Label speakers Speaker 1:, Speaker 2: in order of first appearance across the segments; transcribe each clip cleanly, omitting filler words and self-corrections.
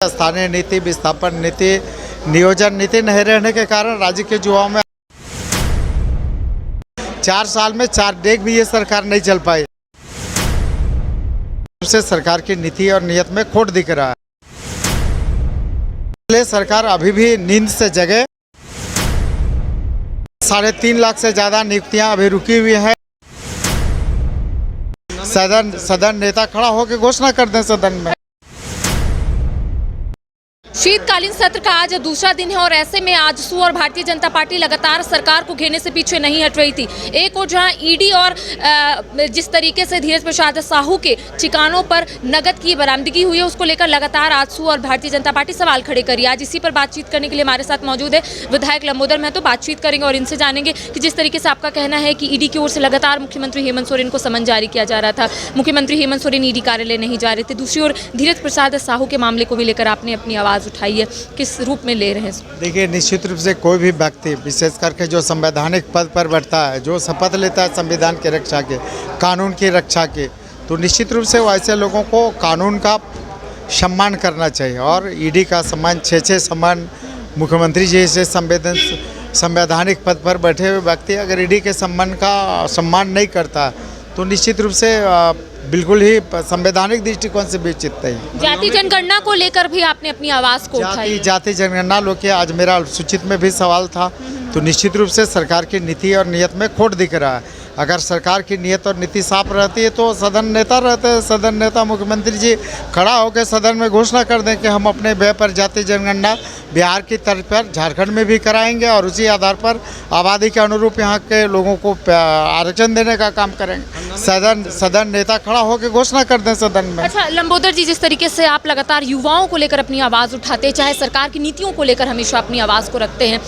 Speaker 1: स्थानीय नीति, विस्थापन नीति, नियोजन नीति नहीं रहने के कारण राज्य के युवाओं में 4 साल में 4 डेग भी ये सरकार नहीं चल पाई। से सरकार की नीति और नियत में खोट दिख रहा है। इसलिए सरकार अभी भी नींद से जगे। 3.5 लाख से ज़्यादा नियुक्तियां अभी रुकी हुई है। सदन नेता खड़ा होकर घोषणा कर दें सदन में।
Speaker 2: शीतकालीन सत्र का आज दूसरा दिन है और ऐसे में आजसू और भारतीय जनता पार्टी लगातार सरकार को घेरने से पीछे नहीं हट रही थी। एक और जहां ईडी और जिस तरीके से धीरज प्रसाद साहू के ठिकानों पर नगद की बरामदगी हुई है, उसको लेकर लगातार आजसू और भारतीय जनता पार्टी सवाल खड़े करी। आज इसी पर बातचीत करने के लिए हमारे साथ मौजूद है विधायक लंबोदर महतो। बातचीत करेंगे और इनसे जानेंगे कि जिस तरीके से आपका कहना है कि ईडी की ओर से लगातार मुख्यमंत्री हेमंत सोरेन को समन जारी किया जा रहा था, मुख्यमंत्री हेमंत सोरेन ईडी कार्यालय नहीं जा रहे थे। दूसरी ओर धीरज प्रसाद साहू के मामले को भी लेकर आपने अपनी आवाज़ उठाई है, किस रूप में ले रहे हैं? देखिए,
Speaker 1: निश्चित रूप से कोई भी व्यक्ति विशेष करके जो संवैधानिक पद पर बैठता है, जो शपथ लेता है संविधान की रक्षा के, कानून की रक्षा के, तो निश्चित रूप से वैसे लोगों को कानून का सम्मान करना चाहिए। और ईडी का सम्मान, 6 सम्मान, मुख्यमंत्री जी से संवैधानिक पद पर बैठे हुए व्यक्ति अगर ईडी के सम्मान नहीं करता तो निश्चित रूप से बिल्कुल ही संवैधानिक दृष्टिकोण से भी चिंतित है।
Speaker 2: जाति जनगणना को लेकर भी आपने अपनी आवाज को उठाई।
Speaker 1: जाति जनगणना लोग आज मेरा सूचित में भी सवाल था, तो निश्चित रूप से सरकार की नीति और नियत में खोट दिख रहा है। अगर सरकार की नियत और नीति साफ रहती है तो सदन नेता रहते हैं, सदन नेता मुख्यमंत्री जी खड़ा होकर सदन में घोषणा कर दें कि हम अपने व्यय पर जाति जनगणना बिहार की तर्ज पर झारखंड में भी कराएंगे और उसी आधार पर आबादी के अनुरूप यहाँ के लोगों को आरक्षण देने का काम करेंगे। सदन नेता खड़ा होकर घोषणा कर दें सदन में।
Speaker 2: अच्छा लंबोदर जी, जिस तरीके से आप लगातार युवाओं को लेकर अपनी आवाज़ उठाते हैं, चाहे सरकार की नीतियों को लेकर हमेशा अपनी आवाज़ को रखते हैं,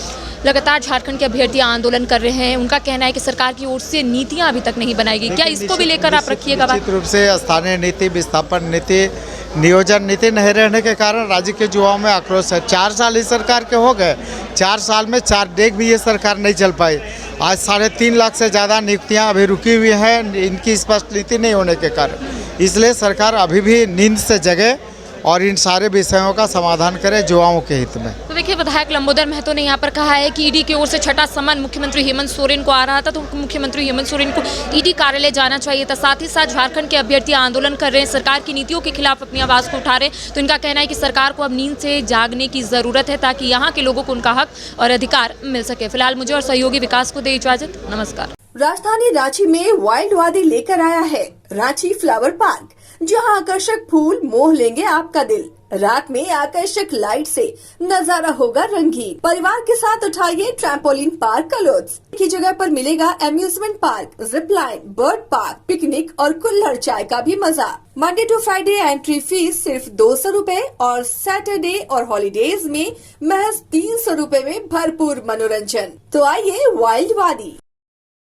Speaker 2: लगातार झारखंड के अभ्यर्थी आंदोलन कर रहे हैं, उनका कहना है कि सरकार की ओर से नीतियां अभी तक नहीं बनाई गई, क्या इसको भी लेकर आप रखिएगा?
Speaker 1: निश्चित रूप से स्थानीय नीति, विस्थापन नीति, नियोजन नीति नहीं रहने के कारण राज्य के युवाओं में आक्रोश है। 4 साल इस सरकार के हो गए, 4 साल में 4 डेग भी ये सरकार नहीं चल पाई। आज 3.5 लाख से ज़्यादा नियुक्तियां अभी रुकी हुई हैं, इनकी स्पष्ट नीति नहीं होने के कारण। इसलिए सरकार अभी भी नींद से जगे और इन सारे विषयों का समाधान करे युवाओं के हित में।
Speaker 2: तो देखिए, विधायक लंबोदर महतो ने यहाँ पर कहा है कि ईडी की ओर से छठा सम्मान मुख्यमंत्री हेमंत सोरेन को आ रहा था, तो मुख्यमंत्री हेमंत सोरेन को ईडी कार्यालय जाना चाहिए था। साथ ही साथ झारखंड के अभ्यर्थी आंदोलन कर रहे हैं, सरकार की नीतियों के खिलाफ अपनी आवाज़ को उठा रहे हैं, तो इनका कहना है कि सरकार को अब नींद से जागने की ज़रूरत है ताकि यहाँ के लोगों को उनका हक और अधिकार मिल सके। फिलहाल मुझे और सहयोगी विकास को दे इजाजत। नमस्कार।
Speaker 3: राजधानी रांची में वाइल्ड वादी लेकर आया है रांची फ्लावर पार्क, जहां आकर्षक फूल मोह लेंगे आपका दिल। रात में आकर्षक लाइट से नजारा होगा रंगीन। परिवार के साथ उठाइए ट्रैम्पोलिन पार्क का लुत्फ। की जगह पर मिलेगा amusement park, zip line, bird park, picnic और कुल्हड़ चाय का भी मजा। Monday to Friday entry fee सिर्फ 200 रूपए और सैटरडे और हॉलीडेज में महज 300 रूपए में भरपूर मनोरंजन। तो आइए वाइल्ड वादी।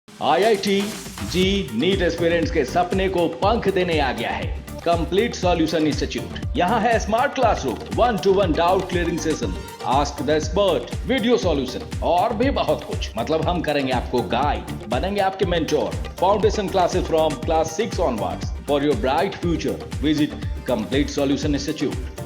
Speaker 4: IIT जी नीट एस्पिरेंट्स के सपने को पंख देने आ गया है कंप्लीट सॉल्यूशन इंस्टीट्यूट। यहाँ है smart classroom, 1-to-1 doubt clearing session, ask the expert, video solution और भी बहुत कुछ। मतलब हम करेंगे आपको गाइड, बनेंगे आपके mentor. Foundation classes from class 6 onwards for your bright future. Visit complete solution institute.